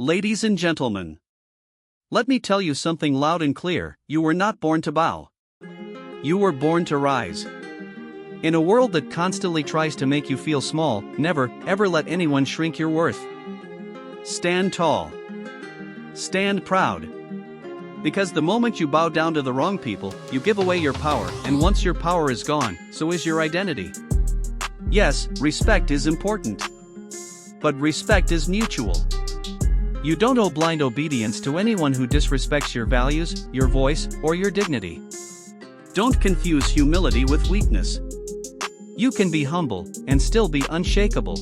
Ladies and gentlemen, let me tell you something loud and clear: you were not born to bow. You were born to rise. In a world that constantly tries to make you feel small, never, ever let anyone shrink your worth. Stand tall. Stand proud. Because the moment you bow down to the wrong people, you give away your power, and once your power is gone, so is your identity. Yes, respect is important. But respect is mutual. You don't owe blind obedience to anyone who disrespects your values, your voice, or your dignity. Don't confuse humility with weakness. You can be humble and still be unshakable.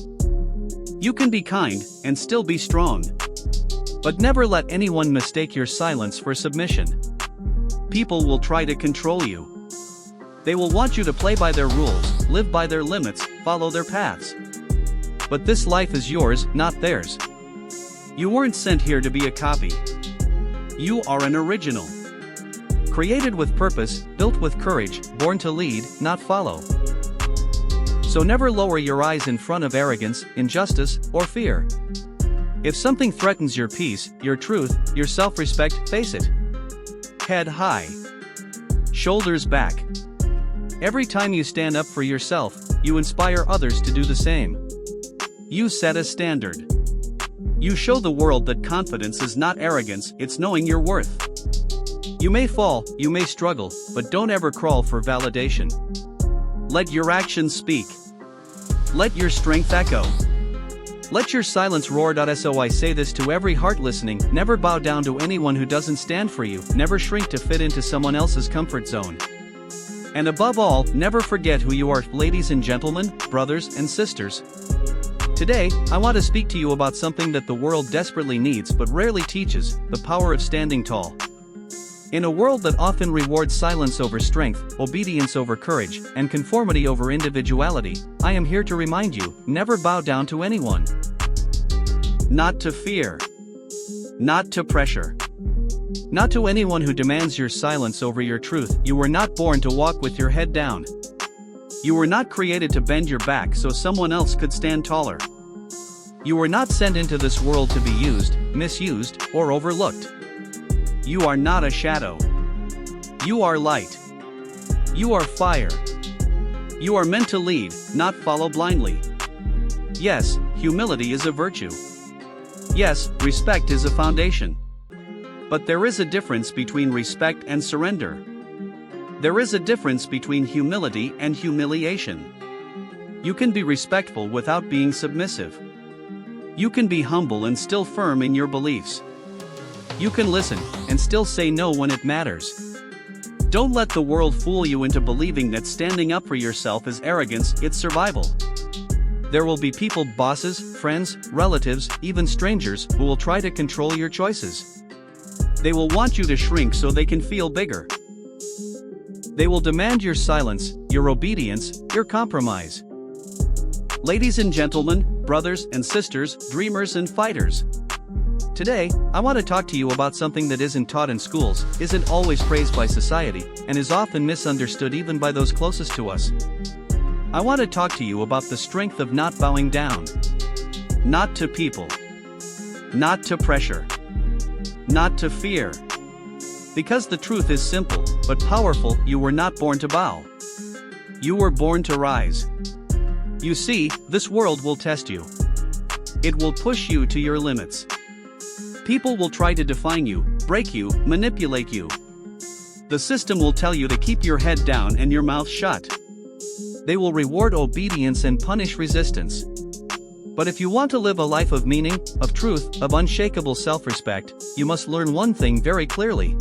You can be kind and still be strong. But never let anyone mistake your silence for submission. People will try to control you. They will want you to play by their rules, live by their limits, follow their paths. But this life is yours, not theirs. You weren't sent here to be a copy. You are an original. Created with purpose, built with courage, born to lead, not follow. So never lower your eyes in front of arrogance, injustice, or fear. If something threatens your peace, your truth, your self-respect, face it. Head high. Shoulders back. Every time you stand up for yourself, you inspire others to do the same. You set a standard. You show the world that confidence is not arrogance, it's knowing your worth. You may fall, you may struggle, but don't ever crawl for validation. Let your actions speak. Let your strength echo. Let your silence roar. So I say this to every heart listening: never bow down to anyone who doesn't stand for you, never shrink to fit into someone else's comfort zone. And above all, never forget who you are. Ladies and gentlemen, brothers and sisters. Today, I want to speak to you about something that the world desperately needs but rarely teaches: the power of standing tall. In a world that often rewards silence over strength, obedience over courage, and conformity over individuality, I am here to remind you: never bow down to anyone. Not to fear. Not to pressure. Not to anyone who demands your silence over your truth. You were not born to walk with your head down. You were not created to bend your back so someone else could stand taller. You were not sent into this world to be used, misused, or overlooked. You are not a shadow. You are light. You are fire. You are meant to lead, not follow blindly. Yes, humility is a virtue. Yes, respect is a foundation. But there is a difference between respect and surrender. There is a difference between humility and humiliation. You can be respectful without being submissive. You can be humble and still firm in your beliefs. You can listen and still say no when it matters. Don't let the world fool you into believing that standing up for yourself is arrogance, it's survival. There will be people, bosses, friends, relatives, even strangers, who will try to control your choices. They will want you to shrink so they can feel bigger. They will demand your silence, your obedience, your compromise. Ladies and gentlemen, brothers and sisters, dreamers and fighters. Today, I want to talk to you about something that isn't taught in schools, isn't always praised by society, and is often misunderstood even by those closest to us. I want to talk to you about the strength of not bowing down. Not to people. Not to pressure. Not to fear. Because the truth is simple, but powerful: you were not born to bow. You were born to rise. You see, this world will test you. It will push you to your limits. People will try to define you, break you, manipulate you. The system will tell you to keep your head down and your mouth shut. They will reward obedience and punish resistance. But if you want to live a life of meaning, of truth, of unshakable self-respect, you must learn one thing very clearly.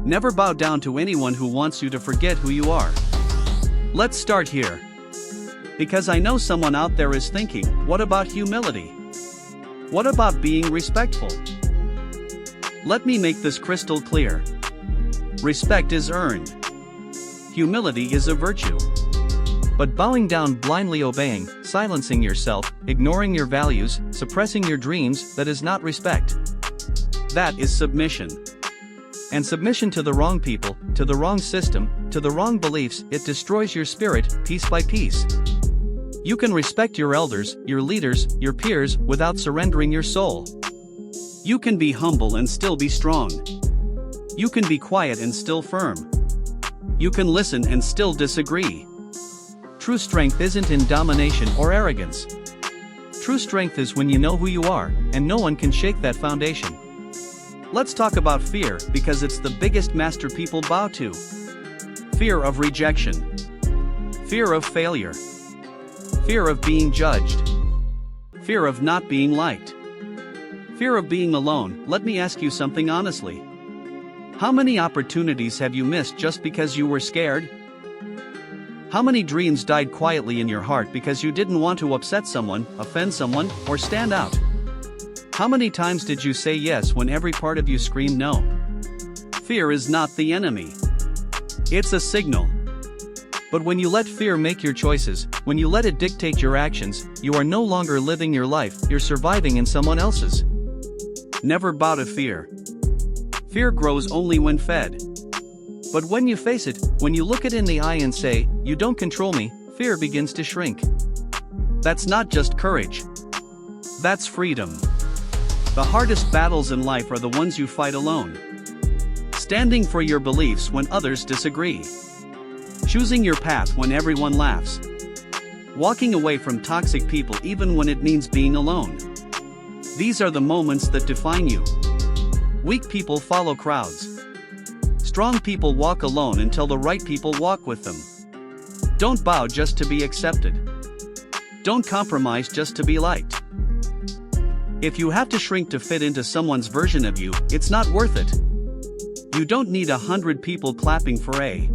Never bow down to anyone who wants you to forget who you are. Let's start here. Because I know someone out there is thinking, what about humility? What about being respectful? Let me make this crystal clear. Respect is earned. Humility is a virtue. But bowing down, blindly obeying, silencing yourself, ignoring your values, suppressing your dreams, that is not respect. That is submission. And submission to the wrong people, to the wrong system, to the wrong beliefs, it destroys your spirit, piece by piece. You can respect your elders, your leaders, your peers, without surrendering your soul. You can be humble and still be strong. You can be quiet and still firm. You can listen and still disagree. True strength isn't in domination or arrogance. True strength is when you know who you are, and no one can shake that foundation. Let's talk about fear, because it's the biggest master people bow to. Fear of rejection. Fear of failure. Fear of being judged. Fear of not being liked. Fear of being alone. Let me ask you something honestly. How many opportunities have you missed just because you were scared? How many dreams died quietly in your heart because you didn't want to upset someone, offend someone, or stand out? How many times did you say yes when every part of you screamed no? Fear is not the enemy. It's a signal. But when you let fear make your choices, when you let it dictate your actions, you are no longer living your life, you're surviving in someone else's. Never bow to fear. Fear grows only when fed. But when you face it, when you look it in the eye and say, "You don't control me," fear begins to shrink. That's not just courage. That's freedom. The hardest battles in life are the ones you fight alone. Standing for your beliefs when others disagree. Choosing your path when everyone laughs. Walking away from toxic people even when it means being alone. These are the moments that define you. Weak people follow crowds. Strong people walk alone until the right people walk with them. Don't bow just to be accepted. Don't compromise just to be liked. If you have to shrink to fit into someone's version of you, it's not worth it. You don't need 100 people clapping for a